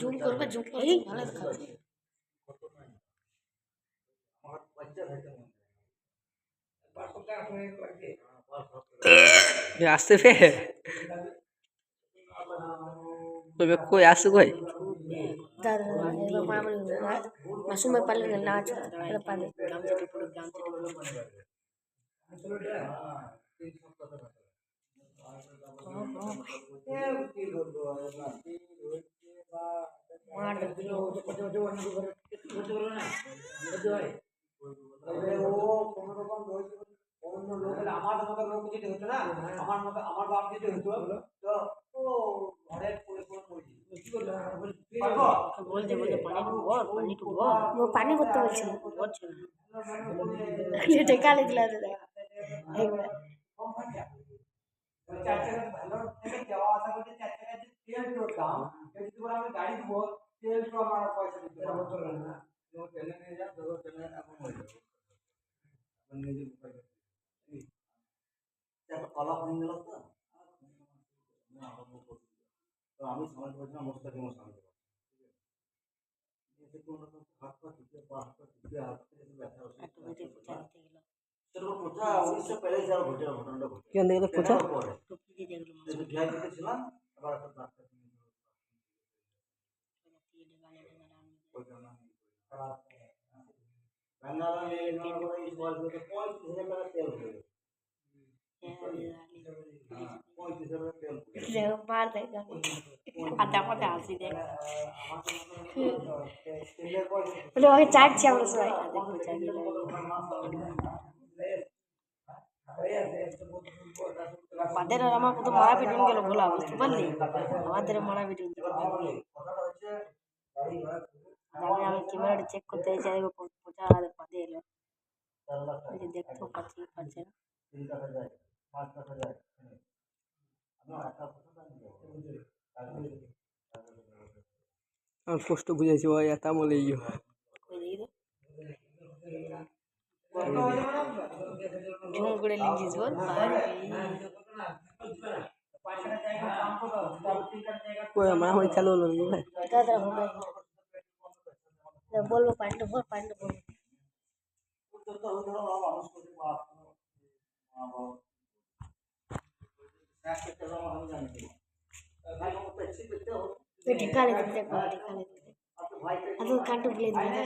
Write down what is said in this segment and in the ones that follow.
Zoom করবে ভালো দেখাবে। আসতে ফে কই আসছে কই দাদা এবার মামনি মাসুমের পারলে না নাচ এটা পাবে আমার মতো লোক যেতে হতো না আমার বাপ যেতে হতো তো ও ঘরে পড়ে বলছে পানি করতে বলছে এটা কালে দিলা যাওয়া আসা করতে 4 টাকা তেল দাম যদি বলে আমি গাড়ি দিব তেল তো আমার পয়সা দিতে হবে না তেল নিয়ে যা ধরো তেল এখন হয়ে যাবে আপনি নিজে উপায় দেখো কলা হয়ে গেল তো তো আমি সমাজ বলছিলাম মোস্তাকিম সামনে চাটছি আমরা সবাই আমাদের আর আমার কত মারা পিটুন গেল বলা বুঝতে পারলি আমাদের মারা পিটুন আমি ক্যামেরাটা চেক করতে চাই পচা পাতে এলো দেখতেও পাচ্ছি পারছে আমি কষ্ট বুঝাইছি ভাই এটা বলে ঝুম করে লিখিস বল কই আমার হই চালু হলো ভাই দাদা হবে বলবো পান্ডু বল ঢিকালে দিতে আদৌ কান্টু বলে দিবে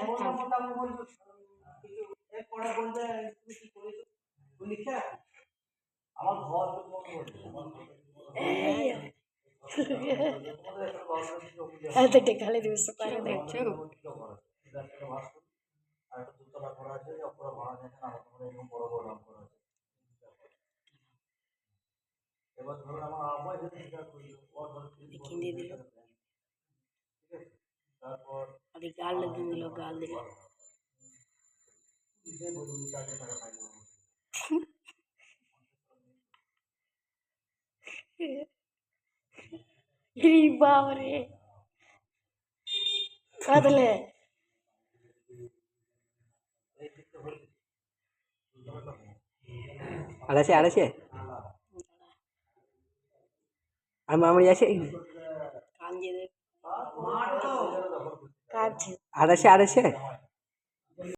আমার ঘর এত ঢিকালে দিবে পারে দেখছো গাল দিল গাল দিল বাবরে কাদলে আড়াইশে আর মামনি আছে কাঁদছে আড়াইশে